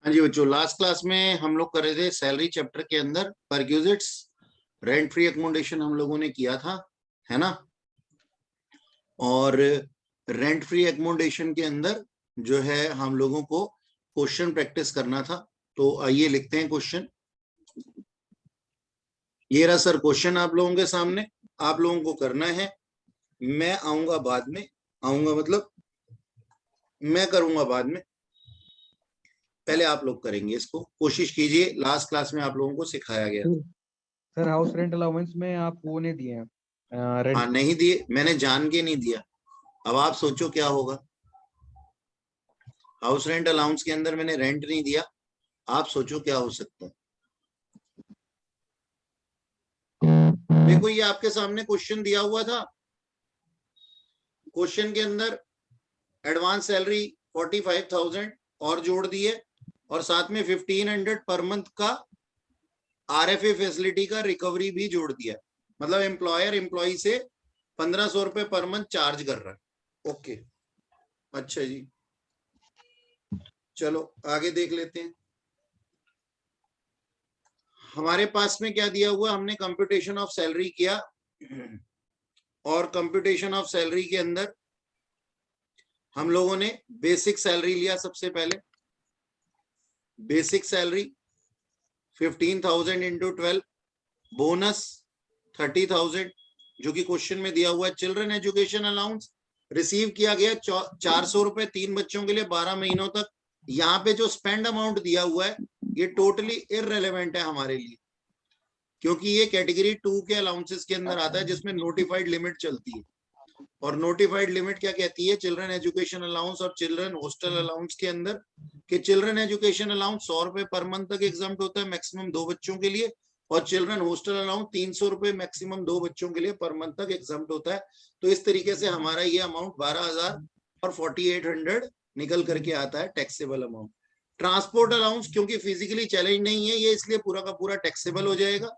हाँ जी बच्चों, last class में हम लोग कर रहे थे सैलरी चैप्टर के अंदर परक्यूजिट्स रेंट फ्री एकोमोडेशन हम लोगों ने किया था, है ना। और रेंट फ्री एकोमोडेशन के अंदर जो है हम लोगों को क्वेश्चन प्रैक्टिस करना था। तो आइए लिखते हैं क्वेश्चन। ये रहा सर क्वेश्चन आप लोगों के सामने, आप लोगों को करना है। मैं आऊंगा बाद में, आऊंगा मतलब मैं करूंगा बाद में, पहले आप लोग करेंगे। इसको कोशिश कीजिए, लास्ट क्लास में आप लोगों को सिखाया गया। सर हाउस रेंट अलाउंस में आप वो नहीं दिए हैं रेंट। हाँ नहीं दिए, मैंने जान के नहीं दिया। अब आप सोचो क्या होगा। हाउस रेंट अलाउंस के अंदर मैंने रेंट नहीं दिया, आप सोचो क्या हो सकता है। देखो ये आपके सामने क्वेश्चन दिया हुआ था। क्वेश्चन के अंदर एडवांस सैलरी 45,000 और जोड़ दिए और साथ में 1,500 पर मंथ का RFA फैसिलिटी का रिकवरी भी जोड़ दिया। मतलब एम्प्लॉयर एम्प्लॉय से 1,500 रुपए पर मंथ चार्ज कर रहा है। ओके, अच्छा जी, चलो आगे देख लेते हैं। हमारे पास में क्या दिया हुआ, हमने कंप्यूटेशन ऑफ सैलरी किया और कंप्यूटेशन ऑफ सैलरी के अंदर हम लोगों ने बेसिक सैलरी लिया। सबसे पहले बेसिक सैलरी 15,000 इंटू 12, बोनस 30,000 जो कि क्वेश्चन में दिया हुआ है। चिल्ड्रन एजुकेशन अलाउंस रिसीव किया गया 400 रुपए 3 बच्चों के लिए 12 महीनों तक। यहाँ पे जो स्पेंड अमाउंट दिया हुआ है ये टोटली इररेलेवेंट है हमारे लिए, क्योंकि ये कैटेगरी 2 के अलाउंसेस के अंदर आता है जिसमें नोटिफाइड लिमिट चलती है। और नोटिफाइड लिमिट क्या कहती है, चिल्ड्रन एजुकेशन अलाउंस और चिल्ड्रन हॉस्टल अलाउंस के अंदर कि चिल्ड्रन एजुकेशन अलाउंस 100 रुपए पर मंथ तक एग्जाम्प्ट होता है मैक्सिमम 2 बच्चों के लिए, और चिल्ड्रन हॉस्टल अलाउंस 300 रुपए मैक्सिमम 2 बच्चों के लिए पर मंथ तक एग्जाम्प्ट होता है। तो इस तरीके से हमारा ये अमाउंट 12,000 और 4,800 निकल करके आता है टैक्सेबल अमाउंट। ट्रांसपोर्ट अलाउंस क्योंकि फिजिकली चैलेंज नहीं है ये, इसलिए पूरा का पूरा टैक्सेबल हो जाएगा।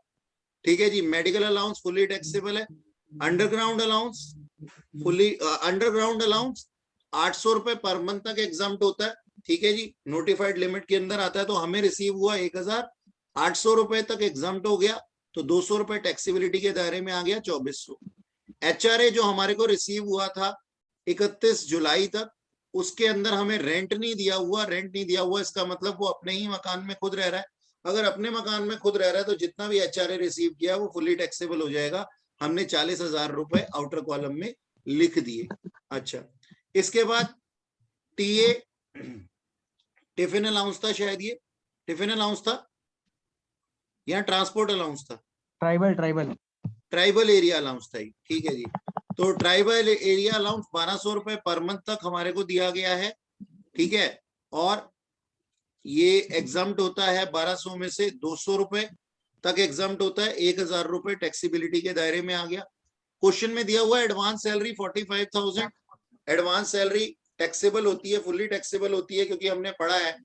ठीक है जी। मेडिकल अलाउंस फुली टैक्सेबल है। Underground allowance fully underground allowance 800 रुपए पर मंथ तक एग्जाम्प्ट होता है। ठीक है जी, नोटिफाइड लिमिट के अंदर आता है। तो हमें रिसीव हुआ 1,800 रुपए तक एग्जाम्प्ट हो गया, तो 200 रुपए टैक्सेबिलिटी के दायरे में आ गया 2,400। HRA जो हमारे को रिसीव हुआ था 31 जुलाई तक, उसके अंदर हमें रेंट नहीं दिया हुआ। रेंट नहीं दिया हुआ इसका मतलब वो अपने ही मकान में खुद रह रहा है। अगर अपने मकान में खुद रह रहा है तो जितना भी HRA रिसीव किया वो फुली टैक्सेबल हो जाएगा। हमने 40,000 रुपए आउटर कॉलम में लिख दिए। अच्छा, इसके बाद टीए टिफिन अलाउंस था, शायद ये टिफिन अलाउंस था या ट्रांसपोर्ट अलाउंस था। ट्राइबल एरिया अलाउंस था। ठीक है जी। तो ट्राइबल एरिया अलाउंस 1,200 रुपए पर मंथ तक हमारे को दिया गया है। ठीक है, और ये एग्जाम्प्ट होता है 1,200 में से 200 रुपए तक एग्जाम्प्ट होता है। 1,000 रुपए टैक्सीबिलिटी के दायरे में आ गया। क्वेश्चन में दिया हुआ है advance salary 45,000। Advance salary taxable होती है, फुल्ली टैक्सेबल होती है, क्योंकि हमने पढ़ा है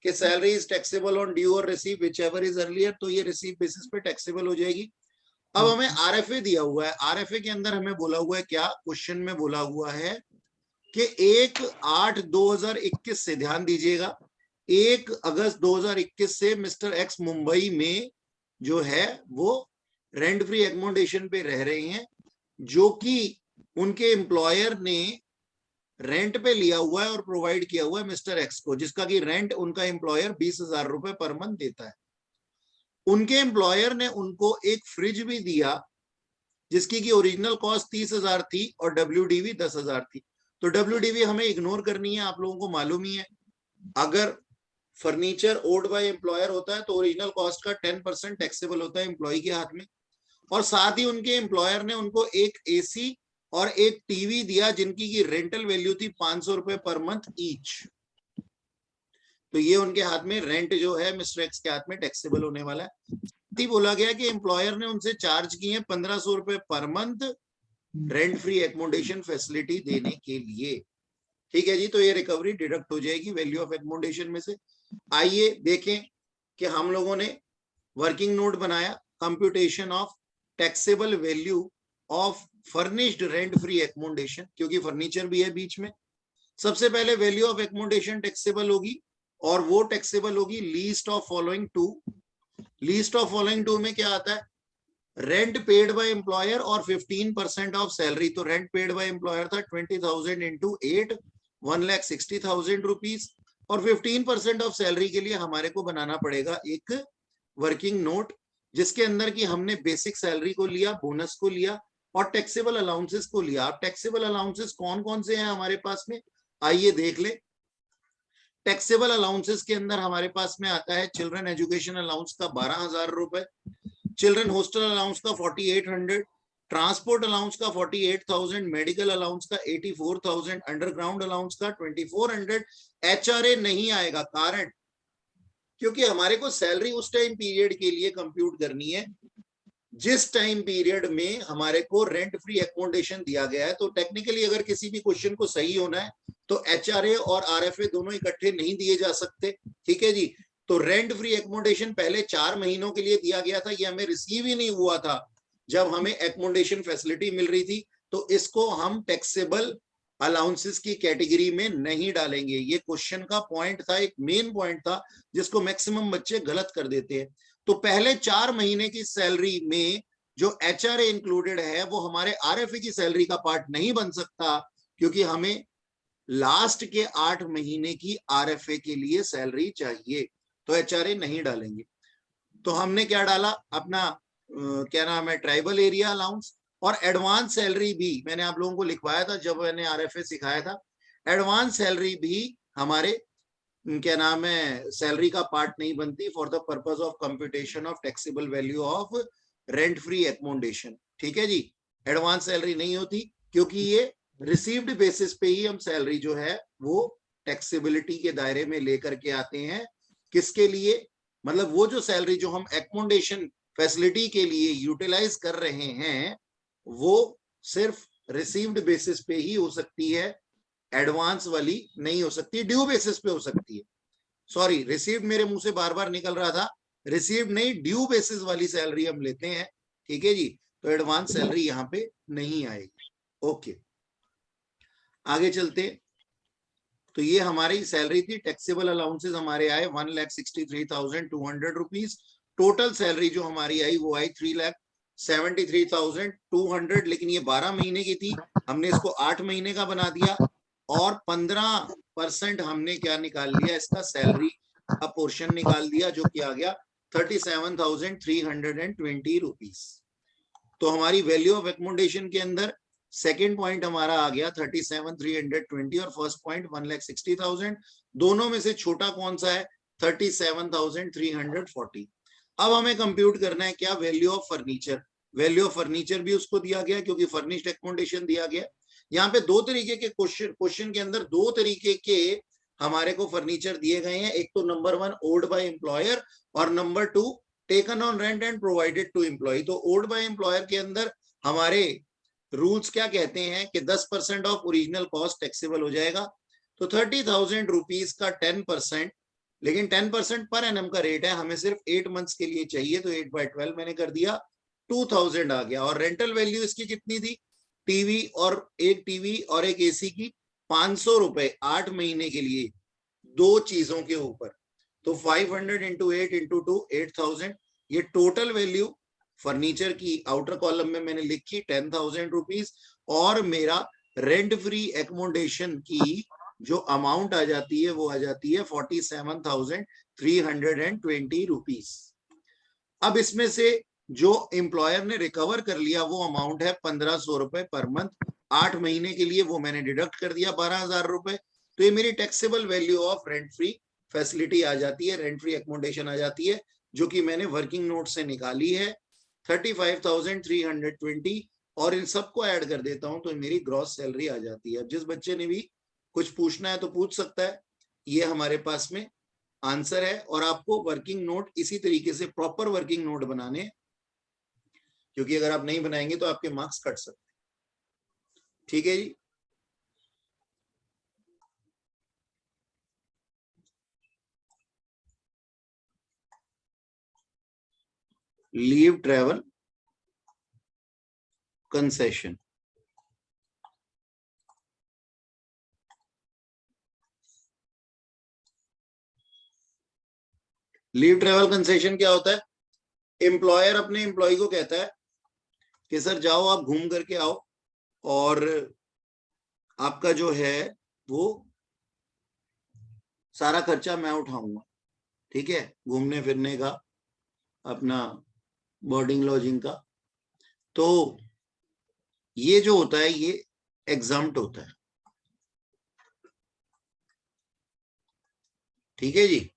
कि salary is taxable on due और रिसीव व्हिचएवर इज अर्लियर। तो ये रिसीव बेसिस पे टैक्सेबल हो जाएगी। अब हमें RFA दिया हुआ है। RFA के अंदर हमें बोला हुआ है क्या, क्वेश्चन में बोला हुआ है कि 1/8/2021 से, ध्यान दीजिएगा, 1 अगस्त 2021 से मिस्टर एक्स मुंबई में जो है वो रेंट फ्री एकोमोडेशन पे रह रहे हैं, जो कि उनके एम्प्लॉयर ने रेंट पे लिया हुआ है और प्रोवाइड किया हुआ है मिस्टर एक्स को, जिसका कि रेंट उनका एम्प्लॉयर 20,000 रुपए पर मंथ देता है। उनके एम्प्लॉयर ने उनको एक फ्रिज भी दिया जिसकी की ओरिजिनल कॉस्ट 30,000 थी और WDV 10,000 थी। तो WDV हमें इग्नोर करनी है, आप लोगों को मालूम ही है। अगर फर्नीचर ओड बाय एम्प्लॉयर होता है तो ओरिजिनल कॉस्ट का 10% टैक्सेबल होता है एम्प्लॉय के हाथ में। और साथ ही उनके एम्प्लॉयर ने उनको एक AC और एक टीवी दिया जिनकी की रेंटल वैल्यू थी 500 रुपए पर मंथ ईच। तो ये उनके हाथ में रेंट जो है मिस्टर एक्स के हाथ में टैक्सेबल होने वाला है। बोला गया कि एम्प्लॉयर ने उनसे चार्ज किए 1,500 रुपए per month rent free accommodation facility देने के लिए। ठीक है जी, तो ये रिकवरी डिडक्ट हो जाएगी वैल्यू ऑफ एकोमोडेशन में से। आइए देखें कि हम लोगों ने वर्किंग नोट बनाया, computation of taxable value of furnished rent free accommodation, क्योंकि फर्नीचर भी है बीच में। सबसे पहले वैल्यू ऑफ एकोमोडेशन टैक्सेबल होगी और वो टैक्सेबल होगी least of following two. Least of following two में क्या आता है, रेंट पेड बाय एम्प्लॉयर और 15% ऑफ सैलरी। तो रेंट पेड बाय एम्प्लॉयर था 20,000 इंटू 8, 1,60,000 रुपीज, और 15% ऑफ सैलरी के लिए हमारे को बनाना पड़ेगा एक वर्किंग नोट, जिसके अंदर की हमने बेसिक सैलरी को लिया, बोनस को लिया और टैक्सेबल अलाउंसेस को लिया। अब टैक्सेबल अलाउंसेस कौन कौन से हैं हमारे पास में, आइए देख ले। टैक्सेबल अलाउंसेस के अंदर हमारे पास में आता है चिल्ड्रन एजुकेशन अलाउंस का 12,000 रुपए, चिल्ड्रन हॉस्टल अलाउंस का 4,800, ट्रांसपोर्ट अलाउंस का 48,000, मेडिकल अलाउंस का 84,000, अंडरग्राउंड अलाउंस का 2,400। एचआरए नहीं आएगा, कारण क्योंकि हमारे को सैलरी उस टाइम पीरियड के लिए कंप्यूट करनी है जिस टाइम पीरियड में हमारे को रेंट फ्री एकोमोडेशन दिया गया है। तो टेक्निकली अगर किसी भी क्वेश्चन को सही होना है तो एचआरए और आरएफए दोनों इकट्ठे नहीं दिए जा सकते, ठीक है जी। तो रेंट फ्री एकोमोडेशन पहले 4 महीनों के लिए दिया गया था, ये हमें रिसीव ही नहीं हुआ था जब हमें एकोमोडेशन फैसिलिटी मिल रही थी, तो इसको हम टैक्सेबल अलाउंसेस की कैटेगरी में नहीं डालेंगे। ये क्वेश्चन का पॉइंट था, एक मेन पॉइंट था जिसको मैक्सिमम बच्चे गलत कर देते हैं। तो पहले 4 महीने की सैलरी में जो एचआरए इंक्लूडेड है वो हमारे आरएफए की सैलरी का पार्ट नहीं बन सकता, क्योंकि हमें लास्ट के 8 महीने की आरएफए के लिए सैलरी चाहिए, तो एचआरए नहीं डालेंगे। तो हमने क्या डाला अपना क्या नाम है, ट्राइबल एरिया अलाउंस। और एडवांस सैलरी भी मैंने आप लोगों को लिखवाया था जब मैंने आरएफए सिखाया था, एडवांस सैलरी भी हमारे क्या नाम है सैलरी का पार्ट नहीं बनती for the purpose of computation of taxable value of rent free accommodation, ठीक है जी। एडवांस सैलरी नहीं होती क्योंकि ये रिसीव्ड बेसिस पे ही हम सैलरी जो है वो टैक्सेबिलिटी के दायरे में लेकर के आते हैं। किसके लिए, मतलब वो जो सैलरी जो हम एकोमोडेशन फैसिलिटी के लिए यूटिलाइज कर रहे हैं वो सिर्फ रिसीव्ड बेसिस पे ही हो सकती है, एडवांस वाली नहीं हो सकती, ड्यू बेसिस पे हो सकती है। सॉरी, रिसीव्ड मेरे मुंह से बार बार निकल रहा था, रिसीव्ड नहीं, ड्यू बेसिस वाली सैलरी हम लेते हैं, ठीक है जी। तो एडवांस सैलरी यहाँ पे नहीं आएगी। ओके, आगे चलते। तो ये हमारी सैलरी थी, टैक्सेबल अलाउंसेस हमारे आए 1,63,200 रुपीज। टोटल सैलरी जो हमारी आई वो आई 3,73,200, लेकिन ये 12 महीने की थी, हमने इसको 8 महीने का बना दिया और 15% हमने क्या निकाल लिया, इसका सैलरी का पोर्शन निकाल दिया, जो कि आ गया 37,320 रुपीज। तो हमारी वैल्यू ऑफ एकोमोडेशन के अंदर सेकेंड पॉइंट हमारा आ गया 37,320 और फर्स्ट पॉइंट 1,60,000। दोनों में से छोटा कौन सा है, 37,340। अब हमें कंप्यूट करना है क्या, value of furniture. Value of furniture भी उसको दिया गया क्योंकि फर्निश्ड एकोमोडेशन दिया गया। यहाँ पे दो तरीके के क्वेश्चन के अंदर दो तरीके के हमारे को फर्नीचर दिए गए हैं। एक तो नंबर 1 ओल्ड बाय एम्प्लॉयर और number 2 taken on rent and provided to employ. तो ओल्ड बाय एम्प्लॉयर के अंदर हमारे रूल्स क्या कहते हैं कि 10% ऑफ ओरिजिनल कॉस्ट टैक्सेबल हो जाएगा। तो 30,000 रुपीज का 10%, लेकिन 10% पर एनम का रेट है, हमें सिर्फ 8 मंथ्स के लिए चाहिए, तो 8/12 मैंने कर दिया, 2,000 आ गया। और रेंटल वैल्यू इसकी कितनी थी, टीवी और एक एसी की 500 रुपए 8 महीने के लिए, दो चीजों के ऊपर। तो 500 इंटू 8 इंटू 2 8,000। ये टोटल वैल्यू फर्नीचर की आउटर कॉलम में मैंने लिखी 10,000 रुपीज, और मेरा रेंट फ्री एकोमोडेशन की जो अमाउंट आ जाती है वो आ जाती है 47,320 रुपीज। अब इसमें से जो एम्प्लॉयर ने रिकवर कर लिया वो अमाउंट है 1,500 रुपए पर मंथ, 8 महीने के लिए वो मैंने डिडक्ट कर दिया 12,000 रुपए। तो ये मेरी taxable value of rent free facility आ जाती है, रेंट फ्री एकोमोडेशन आ जाती है, जो कि मैंने वर्किंग नोट से निकाली है 35,320। और इन सबको ऐड कर देता हूं तो मेरी ग्रॉस सैलरी आ जाती है। जिस बच्चे ने भी कुछ पूछना है तो पूछ सकता है, ये हमारे पास में आंसर है। और आपको वर्किंग नोट इसी तरीके से प्रॉपर वर्किंग नोट बनाने, क्योंकि अगर आप नहीं बनाएंगे तो आपके मार्क्स कट सकते हैं, ठीक है जी। Leave travel concession, leave travel concession क्या होता है? एम्प्लॉयर अपने एम्प्लॉय को कहता है कि सर जाओ आप घूम करके आओ, और आपका जो है वो सारा खर्चा मैं उठाऊंगा, ठीक है, घूमने फिरने का, अपना बोर्डिंग लॉजिंग का। तो ये जो होता है ये एग्जम्प्ट होता है, ठीक है जी।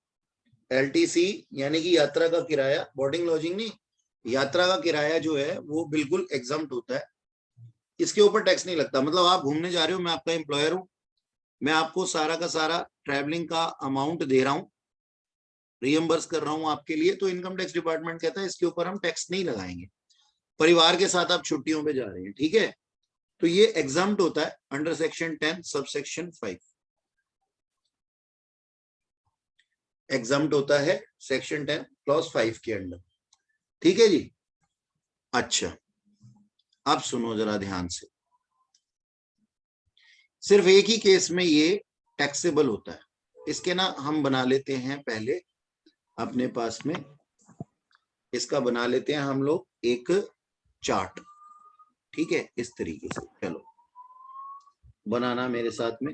एलटीसी यानी कि यात्रा का किराया, बोर्डिंग लॉजिंग नहीं, यात्रा का किराया जो है वो बिल्कुल एग्जम्प्ट होता है, इसके ऊपर टैक्स नहीं लगता। मतलब आप घूमने जा रहे हो, मैं आपका एम्प्लॉयर हूं, मैं आपको सारा का सारा ट्रैवलिंग का अमाउंट दे रहा हूं, रियम्बर्स कर रहा हूं आपके लिए, तो इनकम टैक्स डिपार्टमेंट कहता है इसके ऊपर हम टैक्स नहीं लगाएंगे। परिवार के साथ आप छुट्टियों पे जा रहे हैं, ठीक है, तो ये एग्जम्प्ट होता है under section 10 sub section 5, exempt होता है सेक्शन 10 क्लॉज 5 के अंडर, ठीक है जी। अच्छा, अब सुनो जरा ध्यान से, सिर्फ एक ही केस में ये टैक्सेबल होता है, इसके ना हम बना लेते हैं पहले अपने पास में, इसका बना लेते हैं हम लोग एक चार्ट, ठीक है, इस तरीके से। चलो बनाना मेरे साथ में।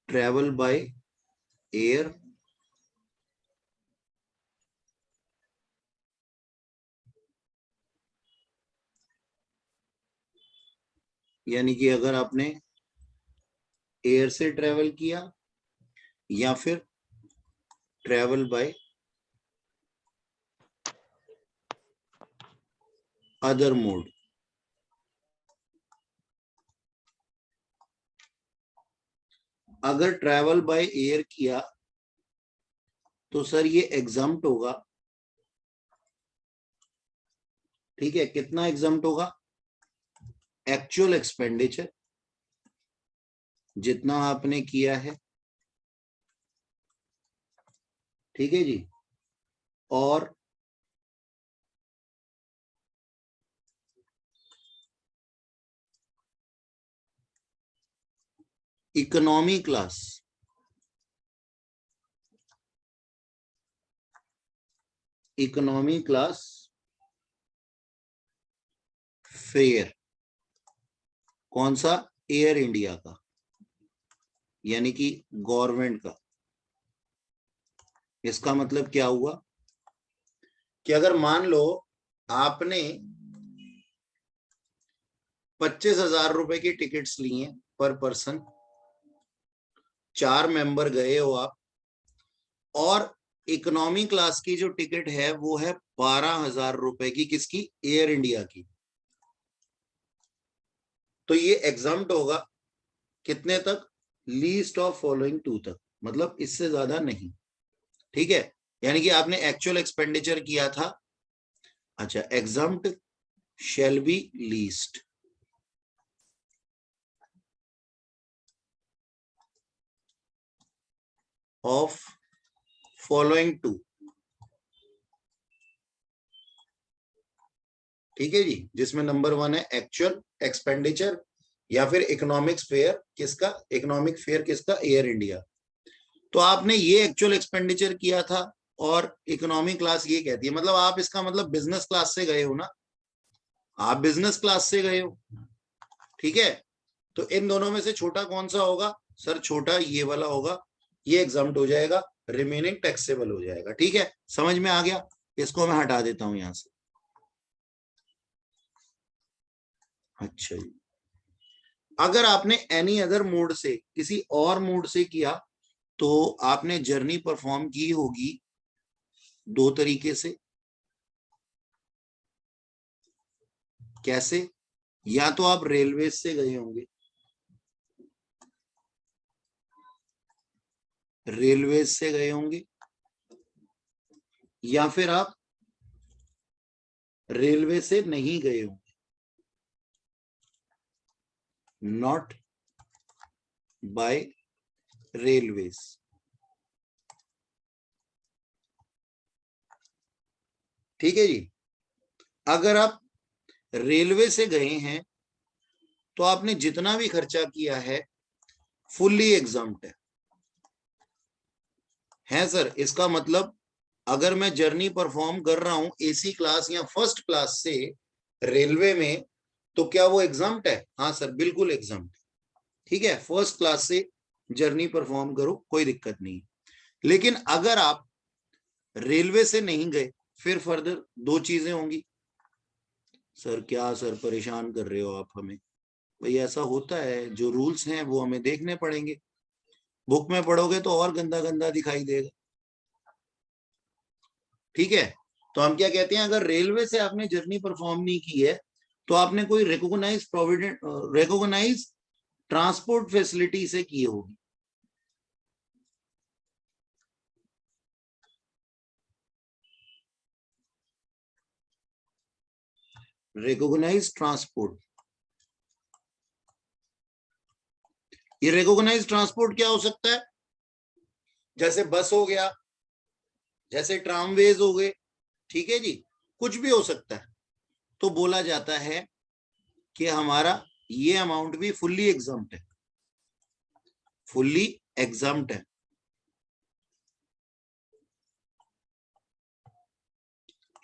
ट्रेवल बाय एयर, यानी कि अगर आपने एयर से ट्रेवल किया या फिर ट्रेवल बाय अदर मोड। अगर ट्रेवल बाय एयर किया तो सर ये एग्जम्प्ट होगा, ठीक है, कितना एग्जम्प्ट होगा? एक्चुअल एक्सपेंडिचर जितना आपने किया है, ठीक है जी, और economy class, economy class fair, कौन सा? एयर इंडिया का, यानी कि गवर्नमेंट का। इसका मतलब क्या हुआ कि अगर मान लो आपने 25,000 रुपए की टिकट्स ली हैं पर पर्सन, 4 मेंबर गए हो आप, और इकोनॉमी क्लास की जो टिकट है वो है 12,000 रुपए की, किसकी? एयर इंडिया की। तो ये एग्जम्प्ट होगा कितने तक? लीस्ट ऑफ फॉलोइंग 2 तक, मतलब इससे ज्यादा नहीं, ठीक है, यानी कि आपने एक्चुअल एक्सपेंडिचर किया था। अच्छा, exempt shall be least of following 2, ठीक है जी, जिसमें नंबर 1 है एक्चुअल एक्सपेंडिचर या फिर इकोनॉमिक फेयर, किसका? इकोनॉमिक फेयर किसका? Air India. तो आपने ये एक्चुअल एक्सपेंडिचर किया था, और इकोनॉमी क्लास ये कहती है, मतलब आप इसका मतलब बिजनेस क्लास से गए हो ना, आप बिजनेस क्लास से गए हो, ठीक है, तो इन दोनों में से छोटा कौन सा होगा? सर छोटा ये वाला होगा, ये एग्जम्प्ट हो जाएगा, रिमेनिंग टैक्सेबल हो जाएगा, ठीक है, समझ में आ गया? इसको मैं हटा देता हूं यहां से। अच्छा जी, अगर आपने एनी अदर मोड से, किसी और मोड से किया, तो आपने जर्नी परफॉर्म की होगी 2 तरीके से। कैसे? या तो आप रेलवे से गए होंगे, रेलवे से गए होंगे, या फिर आप रेलवे से नहीं गए होंगे, नॉट बाय रेलवेज। ठीक है जी। अगर आप रेलवे से गए हैं तो आपने जितना भी खर्चा किया है फुल्ली एग्जम्प्ट है सर। इसका मतलब अगर मैं जर्नी परफॉर्म कर रहा हूं एसी क्लास या फर्स्ट क्लास से रेलवे में, तो क्या वो एग्जम्प्ट है? हाँ सर, बिल्कुल एग्जम्प्ट। ठीक है, फर्स्ट क्लास से जर्नी परफॉर्म करो, कोई दिक्कत नहीं। लेकिन अगर आप रेलवे से नहीं गए, फिर फर्दर दो चीजें होंगी। सर क्या सर परेशान कर रहे हो आप हमें? भाई ऐसा होता है, जो रूल्स हैं वो हमें देखने पड़ेंगे। बुक में पढ़ोगे तो और गंदा गंदा दिखाई देगा। ठीक है, तो हम क्या कहते हैं, अगर रेलवे से आपने जर्नी परफॉर्म नहीं की है तो आपने कोई रिकॉग्नाइज ट्रांसपोर्ट फैसिलिटी से की होगी। रिकॉग्नाइज ट्रांसपोर्ट, ये रिकॉग्नाइज ट्रांसपोर्ट क्या हो सकता है? जैसे बस हो गया, जैसे ट्रामवेज हो गए, ठीक है जी, कुछ भी हो सकता है। तो बोला जाता है कि हमारा ये अमाउंट भी फुल्ली एग्जम्प्ट है, फुल्ली एग्जम्प्ट है।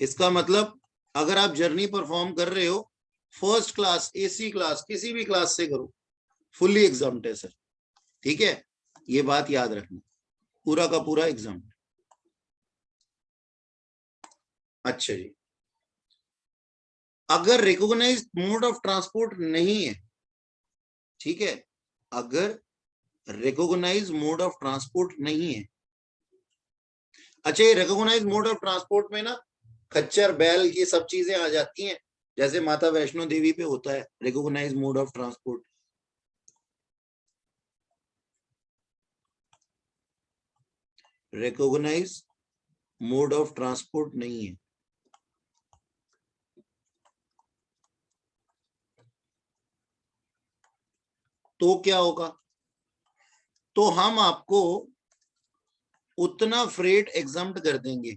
इसका मतलब अगर आप जर्नी परफॉर्म कर रहे हो फर्स्ट क्लास, एसी क्लास, किसी भी क्लास से करो, फुल्ली एग्जम्प्ट है सर। ठीक है, ये बात याद रखना, पूरा का पूरा एग्जम्प्ट। अच्छा जी, अगर रिकॉग्नाइज्ड मोड ऑफ ट्रांसपोर्ट नहीं है, ठीक है, अगर रिकॉग्नाइज्ड मोड ऑफ ट्रांसपोर्ट नहीं है, अच्छा ये रिकॉग्नाइज्ड मोड ऑफ ट्रांसपोर्ट में ना खच्चर बैल ये सब चीजें आ जाती हैं, जैसे माता वैष्णो देवी पे होता है recognised mode of transport. Recognise mode of transport नहीं है तो क्या होगा? तो हम आपको उतना फ्रेट एग्जम्प्ट कर देंगे,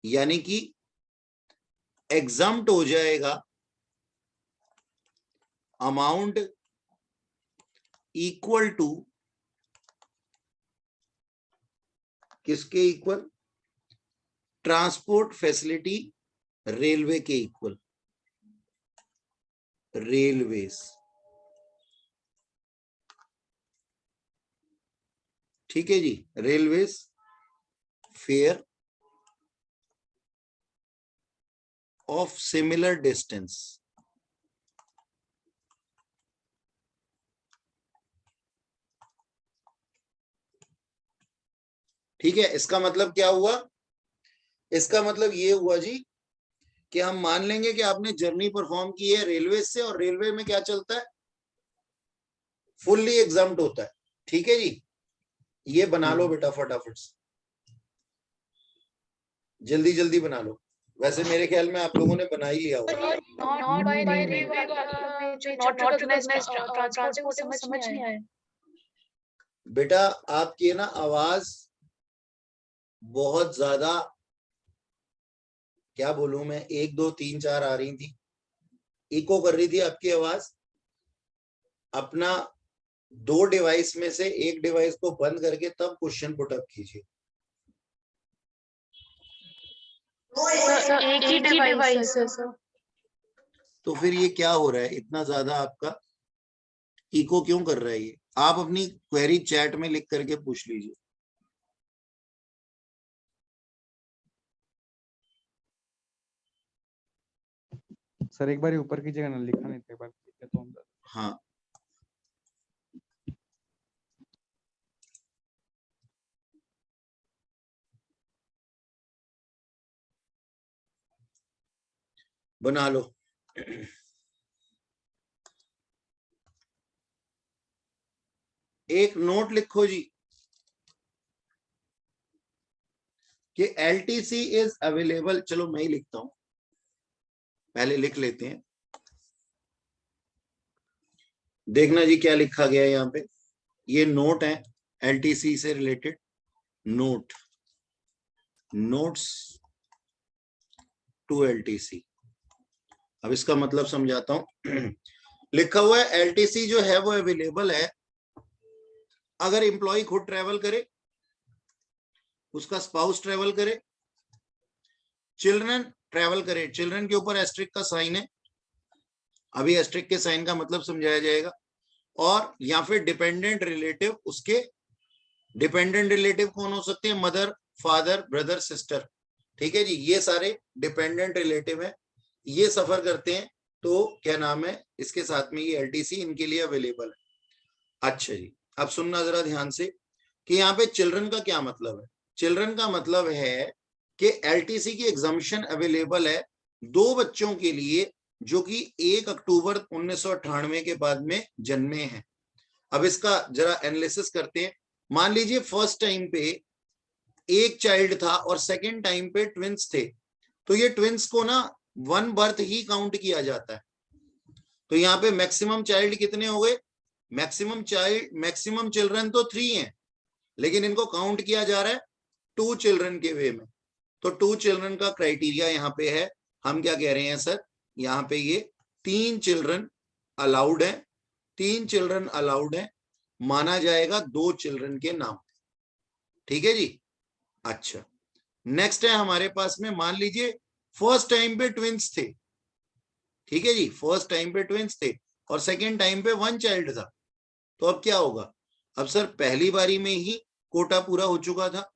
यानी कि एग्जम्प्ट हो जाएगा अमाउंट इक्वल टू किसके इक्वल? ट्रांसपोर्ट फैसिलिटी रेलवे के इक्वल, रेलवेज। ठीक है जी, railways fare of similar distance. ठीक है, इसका मतलब क्या हुआ? इसका मतलब ये हुआ जी कि हम मान लेंगे कि आपने जर्नी परफॉर्म की है रेलवे से, और रेलवे में क्या चलता है? फुल्ली एग्जम्प्ट होता है। ठीक है जी, ये बना लो बेटा फटाफट से, जल्दी जल्दी बना लो। वैसे मेरे ख्याल में आप लोगों ने बना ही लिया होगा। not by railway not recognized transport समझ नहीं आया। बेटा आपकी ना आवाज बहुत ज्यादा, क्या बोलूं मैं, 1 2 3 4 आ रही थी, इको कर रही थी आपकी आवाज। अपना 2 डिवाइस में से एक डिवाइस को बंद करके तब क्वेश्चन पुटअप कीजिए। एक ही डिवाइस है सर। तो फिर ये क्या हो रहा है, इतना ज्यादा आपका इको क्यों कर रहा है ये? आप अपनी क्वेरी चैट में लिख करके पूछ लीजिए। सर एक बार ऊपर कीजिएगा ना, लिखा नहीं था एक बार तो हम। हाँ, बना लो। एक नोट लिखो जी कि LTC इज अवेलेबल। चलो मैं ही लिखता हूं, पहले लिख लेते हैं। देखना जी क्या लिखा गया है यहाँ पे, ये नोट है LTC से related. Note, notes to LTC. अब इसका मतलब समझाता हूं। लिखा हुआ है एलटीसी जो है वो अवेलेबल है अगर एम्प्लॉय खुद ट्रेवल करे, उसका स्पाउस ट्रेवल करे, चिल्ड्रन ट्रेवल करे। चिल्ड्रन के ऊपर एस्ट्रिक का साइन है, अभी एस्ट्रिक के साइन का मतलब समझाया जाएगा। और या फिर डिपेंडेंट रिलेटिव, उसके डिपेंडेंट रिलेटिव कौन हो सकते हैं? Mother, father, brother, sister. ठीक है जी, ये सारे डिपेंडेंट रिलेटिव है, ये सफर करते हैं तो क्या नाम है इसके साथ में ये एलटीसी इनके लिए अवेलेबल है। अच्छा जी, अब सुनना जरा ध्यान से कि यहाँ पे चिल्ड्रन का क्या मतलब है। चिल्ड्रन का मतलब है कि एलटीसी की एग्जम्पशन अवेलेबल है दो बच्चों के लिए जो कि 1 अक्टूबर 1998 के बाद में जन्मे हैं। अब इसका जरा एनालिसिस करते हैं। मान लीजिए फर्स्ट टाइम पे एक चाइल्ड था और सेकंड टाइम पे ट्विंस थे, तो ये ट्विंस को ना वन बर्थ ही काउंट किया जाता है। तो यहाँ पे मैक्सिमम चाइल्ड कितने हो गए? मैक्सिमम चिल्ड्रन तो 3 हैं, लेकिन इनको काउंट किया जा रहा है 2 चिल्ड्रन के वे में। तो 2 चिल्ड्रन का क्राइटेरिया यहाँ पे है। हम क्या कह रहे हैं सर, यहाँ पे ये 3 चिल्ड्रन अलाउड है, 3 चिल्ड्रन अलाउड है, माना जाएगा 2 चिल्ड्रन के नाम। ठीक है जी। अच्छा, नेक्स्ट है हमारे पास में, मान लीजिए फर्स्ट टाइम पे ट्विंस थे। ठीक है जी, फर्स्ट टाइम पे ट्विंस थे और सेकेंड टाइम पे 1 चाइल्ड था। तो अब क्या होगा? अब सर पहली बारी में ही कोटा पूरा हो चुका था,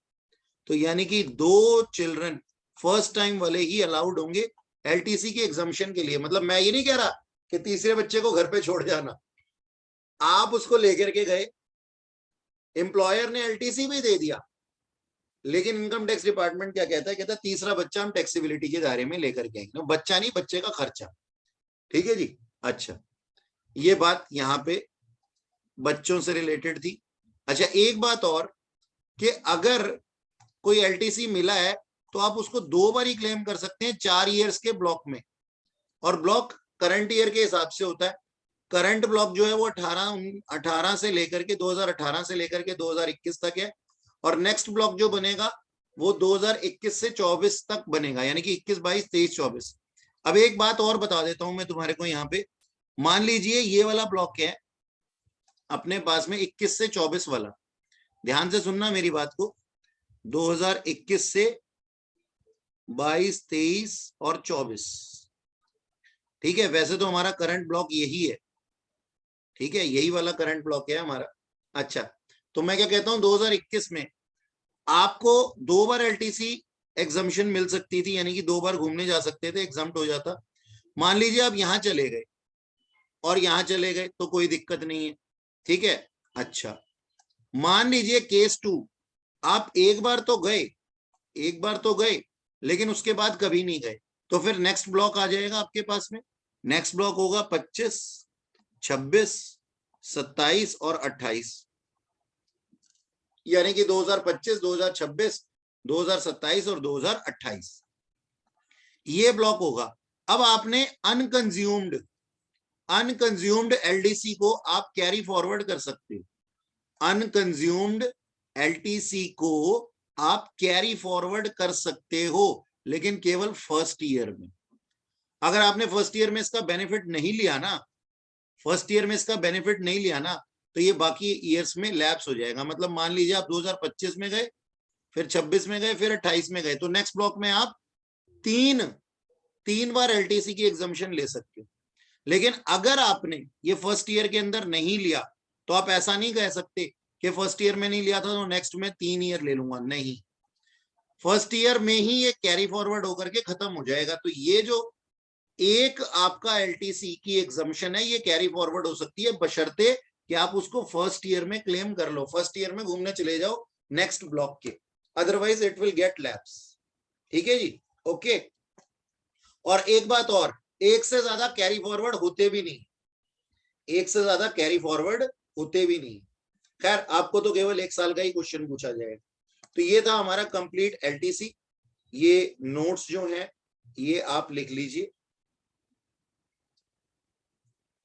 तो यानी कि 2 चिल्ड्रन फर्स्ट टाइम वाले ही अलाउड होंगे एलटीसी के एग्जम्पशन के लिए। मतलब मैं ये नहीं कह रहा कि तीसरे बच्चे को घर पे छोड़ जाना, आप उसको लेकर के गए, एम्प्लॉयर ने एलटीसी भी दे दिया, लेकिन इनकम टैक्स डिपार्टमेंट क्या कहता है? कहता है तीसरा बच्चा हम टैक्सेबिलिटी के दायरे में लेकर के आएंगे। बच्चा नहीं, बच्चे का खर्चा। ठीक है जी। अच्छा, ये बात यहाँ पे बच्चों से रिलेटेड थी। अच्छा, एक बात और कि अगर कोई एलटीसी मिला है तो आप उसको 2 बार ही क्लेम कर सकते हैं 4 इयर्स के ब्लॉक में, और ब्लॉक करंट ईयर के हिसाब से होता है। करंट ब्लॉक जो है वो 18 से लेकर के 2018 से लेकर के 2021 तक है, और नेक्स्ट ब्लॉक जो बनेगा वो 2021 से 24 तक बनेगा, यानी कि 21, 22, 23, 24। अब एक बात और बता देता हूं मैं तुम्हारे को यहाँ पे। मान लीजिए ये वाला ब्लॉक है अपने पास में 21 से 24 वाला, ध्यान से सुनना मेरी बात को। 2021 से 22, 23 और 24। ठीक है, वैसे तो हमारा करंट ब्लॉक यही है। ठीक है, यही वाला करंट ब्लॉक है हमारा। अच्छा, तो मैं क्या कहता हूं, 2021 में आपको 2 बार एलटीसी एग्जम्पशन मिल सकती थी, यानी कि 2 बार घूमने जा सकते थे, एग्जम्प्ट हो जाता। मान लीजिए आप यहां चले गए और यहां चले गए तो कोई दिक्कत नहीं है। ठीक है। अच्छा, मान लीजिए केस 2, आप एक बार तो गए लेकिन उसके बाद कभी नहीं गए, तो फिर नेक्स्ट ब्लॉक आ जाएगा आपके पास में। नेक्स्ट ब्लॉक होगा 25, 26, 27 और 28, यानी कि 2025, 2026, 2027 और 2028 ये ब्लॉक होगा। अब आपने अनकंज्यूम्ड एलडीसी को आप कैरी फॉरवर्ड कर सकते हो। अनकंज्यूम्ड एलटीसी को आप कैरी फॉरवर्ड कर सकते हो, लेकिन केवल फर्स्ट ईयर में। अगर आपने फर्स्ट ईयर में इसका बेनिफिट नहीं लिया ना, तो ये बाकी ईयर्स में लैप्स हो जाएगा। मतलब मान लीजिए आप 2025 में गए, फिर 26 में गए, फिर 28 में गए, तो नेक्स्ट ब्लॉक में आप तीन बार एलटीसी की एग्जम्पशन ले सकते हो। लेकिन अगर आपने ये फर्स्ट ईयर के अंदर नहीं लिया, तो आप ऐसा नहीं कह सकते कि फर्स्ट ईयर में नहीं लिया था तो नेक्स्ट में 3 ईयर ले लूंगा। नहीं, फर्स्ट ईयर में ही ये कैरी फॉरवर्ड होकर के खत्म हो जाएगा। तो ये जो एक आपका एलटीसी की एग्जम्पशन है, ये कैरी फॉरवर्ड हो सकती है, बशर्ते कि आप उसको फर्स्ट ईयर में क्लेम कर लो, फर्स्ट ईयर में घूमने चले जाओ नेक्स्ट ब्लॉक के, otherwise it will get lapse. ठीक है जी, ओके। और एक बात और, एक से ज्यादा कैरी फॉरवर्ड होते भी नहीं, खैर आपको तो केवल 1 साल का ही क्वेश्चन पूछा जाएगा। तो ये था हमारा कंप्लीट एलटीसी। ये नोट्स जो हैं ये आप लिख लीजिए।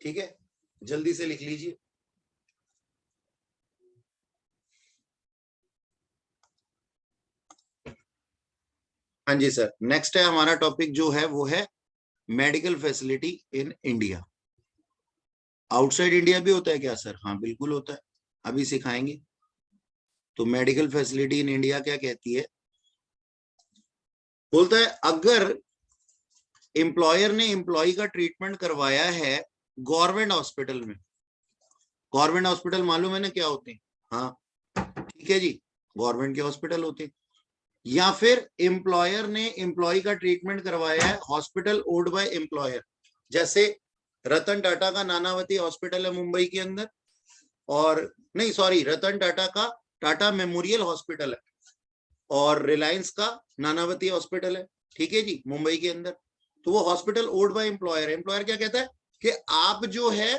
ठीक है, जल्दी से लिख लीजिए। हाँ हाँ जी सर, नेक्स्ट है हमारा टॉपिक जो है वो है medical facility in India. Outside India भी होता है क्या सर? हाँ बिल्कुल होता है, अभी सिखाएंगे। तो मेडिकल फैसिलिटी इन इंडिया क्या कहती है? बोलता है अगर एम्प्लॉयर ने एम्प्लॉय का ट्रीटमेंट करवाया है गवर्नमेंट हॉस्पिटल में, गवर्नमेंट हॉस्पिटल मालूम है ना क्या होते हैं? हाँ ठीक है जी, गवर्नमेंट के हॉस्पिटल होते हैं। या फिर एम्प्लॉयर ने एम्प्लॉय का ट्रीटमेंट करवाया है हॉस्पिटल ओन्ड बाय एम्प्लॉयर, जैसे रतन टाटा का नानावती हॉस्पिटल है मुंबई के अंदर, और नहीं सॉरी, रतन टाटा का टाटा मेमोरियल हॉस्पिटल है, और रिलायंस का नानावती हॉस्पिटल है, ठीक है जी, मुंबई के अंदर। तो वो hospital owned by employer. Employer क्या कहता है कि आप जो है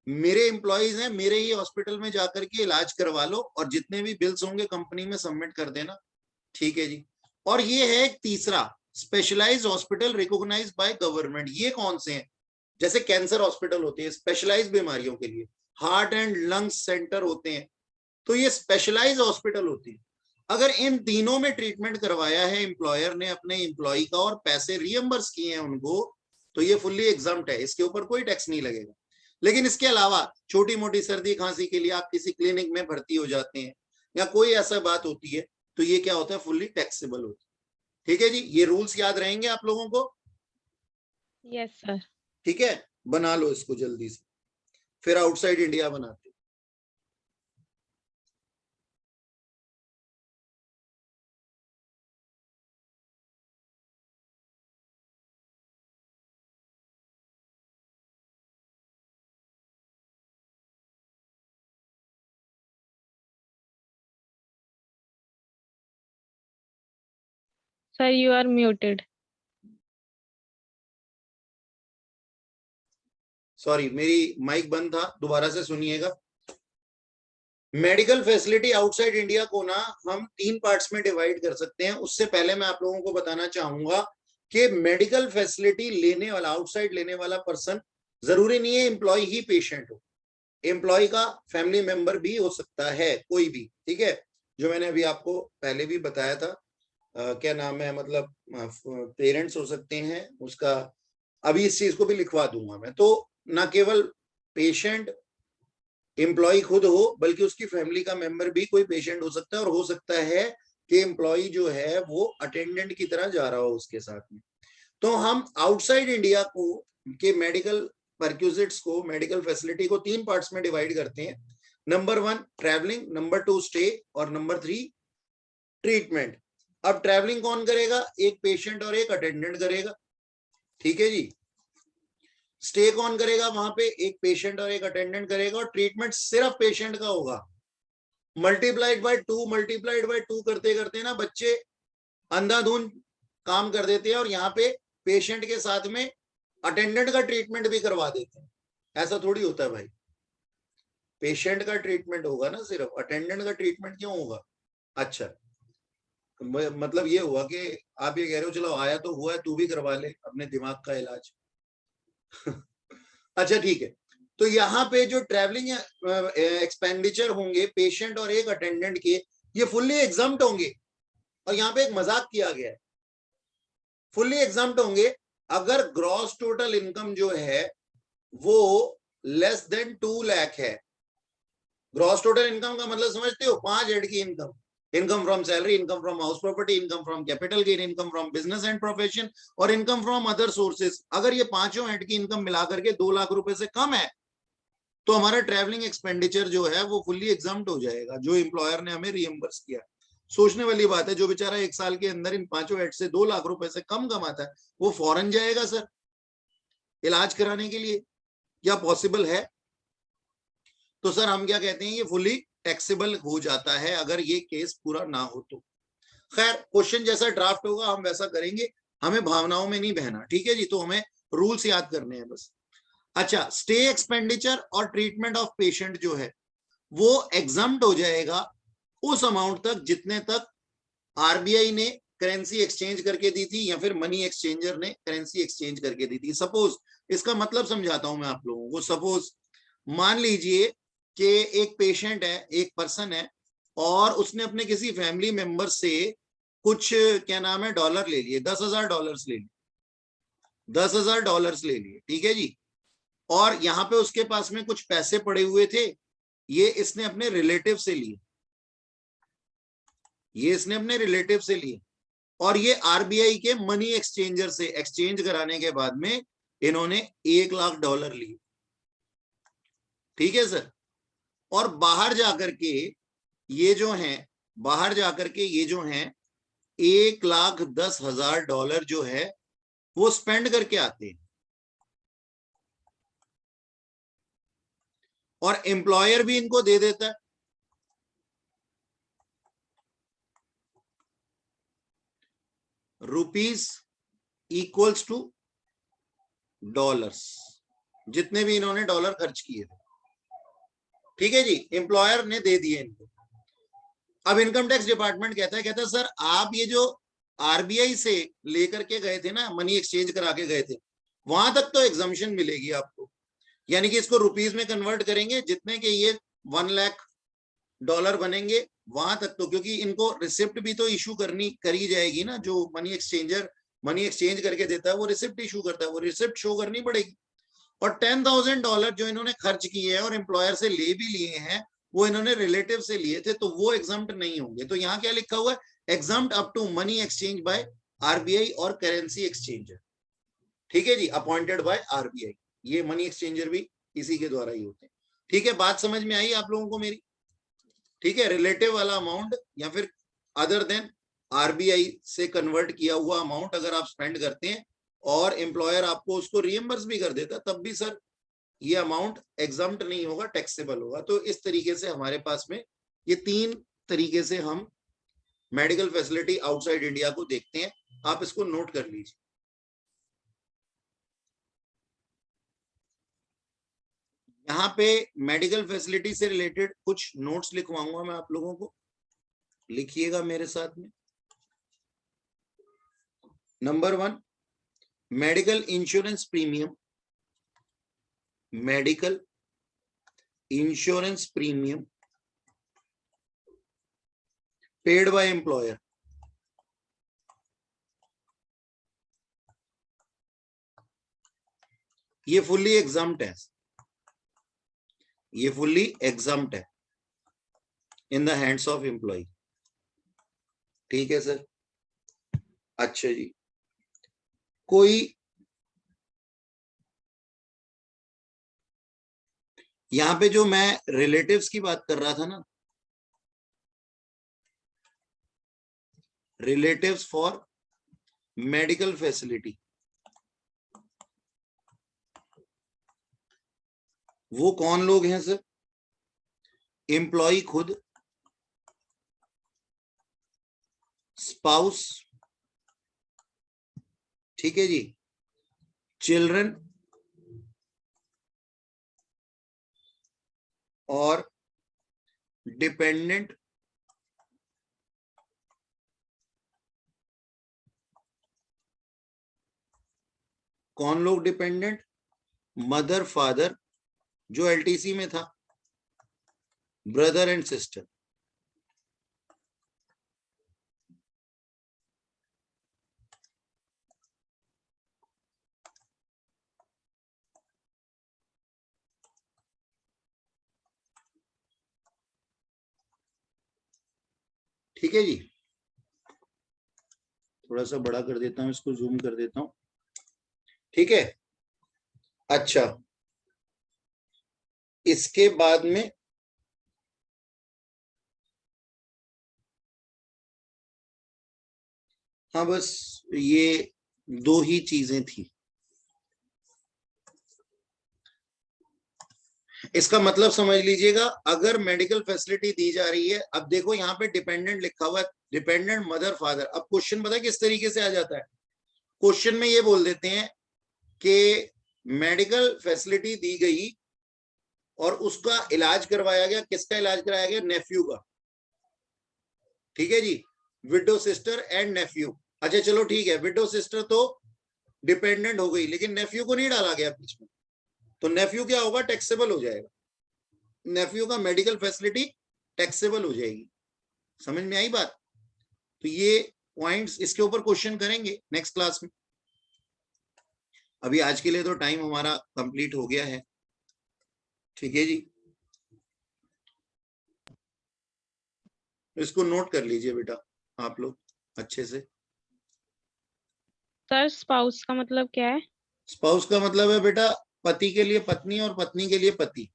मेरे एम्प्लॉयज हैं, मेरे ही हॉस्पिटल में जाकर के इलाज करवा लो और जितने भी बिल्स होंगे कंपनी में सबमिट कर देना, ठीक है जी। और ये है एक तीसरा, specialised hospital recognised by government. ये कौन से हैं? जैसे कैंसर हॉस्पिटल होते हैं स्पेशलाइज्ड बीमारियों के लिए, हार्ट एंड लंग्स सेंटर होते हैं, तो ये स्पेशलाइज्ड हॉस्पिटल होती है। अगर इन तीनों में ट्रीटमेंट करवाया है एम्प्लॉयर ने अपने एम्प्लॉय का और पैसे रियम्बर्स किए हैं उनको, तो ये फुल्ली एग्जम्प्ट है, इसके ऊपर कोई टैक्स नहीं लगेगा। लेकिन इसके अलावा छोटी मोटी सर्दी खांसी के लिए आप किसी क्लिनिक में भर्ती हो जाते हैं या कोई ऐसा बात होती है, तो ये क्या होता है? फुल्ली टैक्सेबल होता है। ठीक है जी, ये रूल्स याद रहेंगे आप लोगों को? Yes sir. ठीक है, बना लो इसको जल्दी से, फिर आउटसाइड इंडिया बनाते। Sir you are muted. Sorry, मेरी माइक बंद था, दोबारा से सुनिएगा। मेडिकल फैसिलिटी आउटसाइड इंडिया को ना हम 3 पार्ट्स में डिवाइड कर सकते हैं। उससे पहले मैं आप लोगों को बताना चाहूंगा कि मेडिकल फैसिलिटी लेने वाला, आउटसाइड लेने वाला पर्सन जरूरी नहीं है एम्प्लॉय ही पेशेंट हो, एम्प्लॉय का फैमिली मेंबर भी हो सकता है, कोई भी, ठीक है। जो मैंने अभी आपको पहले भी बताया था, क्या नाम है, मतलब पेरेंट्स हो सकते हैं उसका, अभी इस चीज को भी लिखवा दूंगा मैं। तो ना केवल पेशेंट एम्प्लॉय खुद हो बल्कि उसकी फैमिली का मेंबर भी कोई पेशेंट हो सकता है, और हो सकता है कि एम्प्लॉय जो है वो अटेंडेंट की तरह जा रहा हो उसके साथ में। तो हम आउटसाइड इंडिया को के मेडिकल परक्यूजिट्स को, मेडिकल फैसिलिटी को 3 पार्ट्स में डिवाइड करते हैं। नंबर 1 ट्रैवलिंग, नंबर 2 स्टे, और नंबर 3 ट्रीटमेंट। अब ट्रैवलिंग कौन करेगा? एक पेशेंट और एक अटेंडेंट करेगा, ठीक है जी। स्टे कौन करेगा? वहां पे एक पेशेंट और एक अटेंडेंट करेगा, और ट्रीटमेंट सिर्फ पेशेंट का होगा। मल्टीप्लाइड बाय 2, मल्टीप्लाइड बाय 2 करते करते ना बच्चे अंधाधुंध काम कर देते हैं, और यहाँ पे पेशेंट के साथ में अटेंडेंट का ट्रीटमेंट भी करवा देते हैं। ऐसा थोड़ी होता है भाई, पेशेंट का ट्रीटमेंट होगा ना सिर्फ, अटेंडेंट का ट्रीटमेंट क्यों होगा? अच्छा, मतलब ये हुआ कि आप ये कह रहे हो चलो आया तो हुआ है, तू भी करवा ले अपने दिमाग का इलाज। अच्छा ठीक है, तो यहाँ पे जो ट्रैवलिंग एक्सपेंडिचर होंगे पेशेंट और एक अटेंडेंट के, ये फुल्ली एग्जम्प्ट होंगे। और यहाँ पे एक मजाक किया गया है, फुल्ली एग्जम्प्ट होंगे अगर ग्रॉस टोटल इनकम जो है वो लेस देन 2 लाख है। ग्रॉस टोटल इनकम का मतलब समझते हो? 5 हेड की income, income from salary, income from house property, income from capital gain, income from business and profession, और इनकम फ्रॉम अदर सोर्सेज। अगर ये पांचों हेड की इनकम मिलाकर के 2 लाख रुपए से कम है, तो हमारा ट्रैवलिंग एक्सपेंडिचर जो है वो फुल्ली एग्जम्प्ट हो जाएगा, जो एम्प्लॉयर ने हमें रिएम्बर्स किया। सोचने वाली बात है, जो बेचारा 1 साल के अंदर इन पांचों हेड से 2 लाख रुपए से कम कमाता है, वो फॉरेन जाएगा सर इलाज कराने के लिए? क्या पॉसिबल है? तो सर हम क्या कहते हैं, ये फुली टैक्सेबल हो जाता है अगर ये केस पूरा ना हो तो। खैर, क्वेश्चन जैसा ड्राफ्ट होगा हम वैसा करेंगे, हमें भावनाओं में नहीं बहना, ठीक है जी। तो हमें रूल्स याद करने हैं बस। अच्छा, स्टे एक्सपेंडिचर और ट्रीटमेंट ऑफ पेशेंट जो है वो एग्जम्प्ट हो जाएगा उस अमाउंट तक जितने तक आरबीआई ने करेंसी एक्सचेंज करके दी थी या फिर मनी एक्सचेंजर ने करेंसी एक्सचेंज करके दी थी। सपोज, इसका मतलब समझाता हूं मैं आप लोगों को। सपोज मान लीजिए कि एक पेशेंट है, एक पर्सन है, और उसने अपने किसी फैमिली मेंबर से कुछ क्या नाम है डॉलर ले लिए, $10,000 ले लिए, $10,000 ले लिए, ठीक है जी। और यहाँ पे उसके पास में कुछ पैसे पड़े हुए थे, ये इसने अपने रिलेटिव से लिए, ये इसने अपने रिलेटिव से लिए, और ये आरबीआई के मनी एक्सचेंजर से एक्सचेंज कराने के बाद में इन्होंने $1,00,000 लिए, ठीक है सर। और बाहर जाकर के ये जो हैं, बाहर जाकर के ये जो हैं $1,10,000 जो है वो स्पेंड करके आते हैं, और एम्प्लॉयर भी इनको दे देता है। रुपीज इक्वल्स टू डॉलर्स, जितने भी इन्होंने डॉलर खर्च किए थे, ठीक है जी, एम्प्लॉयर ने दे दिए इनको। अब इनकम टैक्स डिपार्टमेंट कहता है सर आप ये जो आरबीआई से लेकर के गए थे ना, मनी एक्सचेंज करा के गए थे, वहां तक तो एग्जम्पशन मिलेगी आपको, यानी कि इसको रुपीज में कन्वर्ट करेंगे जितने के ये $1,00,000 बनेंगे वहां तक तो, क्योंकि इनको रिसिप्ट भी तो इशू करी जाएगी ना, जो मनी एक्सचेंजर मनी एक्सचेंज करके देता है वो रिसिप्ट इशू करता है, वो रिसिप्ट शो करनी पड़ेगी। और $10,000 जो इन्होंने खर्च किए हैं और एम्प्लॉयर से ले भी लिए हैं, वो इन्होंने रिलेटिव से लिए थे, तो वो एग्जम्प्ट नहीं होंगे। तो यहाँ क्या लिखा हुआ है, exempt up to money exchange by RBI और करेंसी एक्सचेंजर, ठीक है जी, अपॉइंटेड बाय आरबीआई। ये मनी एक्सचेंजर भी इसी के द्वारा ही होते हैं, ठीक है। बात समझ में आई आप लोगों को मेरी, ठीक है। रिलेटिव वाला अमाउंट या फिर अदर देन आरबीआई से कन्वर्ट किया हुआ अमाउंट अगर आप स्पेंड करते हैं और एम्प्लॉयर आपको उसको रिएम्बर्स भी कर देता, तब भी सर ये अमाउंट एग्जम्प्ट नहीं होगा, टैक्सेबल होगा। तो इस तरीके से हमारे पास में ये 3 तरीके से हम मेडिकल फैसिलिटी आउटसाइड इंडिया को देखते हैं, आप इसको नोट कर लीजिए। यहाँ पे मेडिकल फैसिलिटी से रिलेटेड कुछ नोट्स लिखवाऊंगा मैं आप लोगों को, लिखिएगा मेरे साथ में। Number 1, medical insurance premium, medical insurance premium paid by employer, ये फुल्ली एग्जम्प्ट है, ये फुल्ली एग्जम्प्ट है in the hands of employ, ठीक है सर। अच्छा जी, कोई यहां पे जो मैं रिलेटिव्स की बात कर रहा था ना, रिलेटिव्स फॉर मेडिकल फैसिलिटी, वो कौन लोग हैं सर? एम्प्लॉय खुद, स्पाउस, ठीक है जी, चिल्ड्रन और डिपेंडेंट कौन लोग डिपेंडेंट? मदर फादर जो एलटीसी में था, ब्रदर एंड सिस्टर, ठीक है जी। थोड़ा सा बड़ा कर देता हूं, इसको जूम कर देता हूं, ठीक है। अच्छा, इसके बाद में हाँ बस ये 2 ही चीजें थी। इसका मतलब समझ लीजिएगा, अगर मेडिकल फैसिलिटी दी जा रही है, अब देखो यहाँ पे डिपेंडेंट लिखा हुआ है, डिपेंडेंट मदर फादर। अब क्वेश्चन पता है किस तरीके से आ जाता है, क्वेश्चन में ये बोल देते हैं कि मेडिकल फैसिलिटी दी गई और उसका इलाज करवाया गया, किसका इलाज कराया गया? नेफ्यू का, ठीक है जी, विडो सिस्टर एंड नेफ्यू। अच्छा चलो ठीक है, विडो सिस्टर तो डिपेंडेंट हो गई, लेकिन नेफ्यू को नहीं डाला गया बीच में, तो नेफ्यू क्या होगा? टैक्सेबल हो जाएगा, नेफ्यू का मेडिकल फैसिलिटी टैक्सेबल हो जाएगी। समझ में आई बात? तो ये पॉइंट्स इसके ऊपर क्वेश्चन करेंगे नेक्स्ट क्लास में। अभी आज के लिए तो टाइम हमारा कंप्लीट हो गया है, ठीक है जी। इसको नोट कर लीजिए बेटा आप लोग अच्छे से। सर स्पाउस का मतलब क्या है? स्पाउस का मतलब है बेटा पति के लिए पत्नी और पत्नी के लिए पति।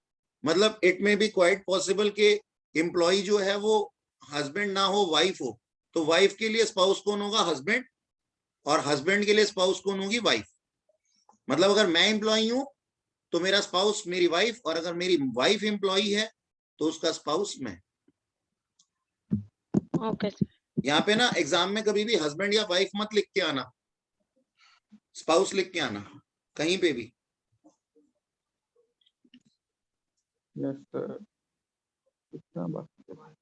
मतलब इट में बी क्वाइट पॉसिबल कि एम्प्लॉय जो है वो हस्बैंड ना हो, वाइफ हो, तो वाइफ के लिए स्पाउस कौन होगा? हस्बैंड, और हस्बैंड के लिए स्पाउस कौन होगी? वाइफ। मतलब अगर मैं एम्प्लॉय हूं तो मेरा स्पाउस मेरी वाइफ, और अगर मेरी वाइफ एम्प्लॉय है तो उसका स्पाउस मैं। Okay sir. यहाँ पे ना एग्जाम में कभी भी हस्बैंड या वाइफ मत लिख के आना, स्पाउस लिख के आना कहीं पे भी। Yes sir. कितना बाकी है भाई?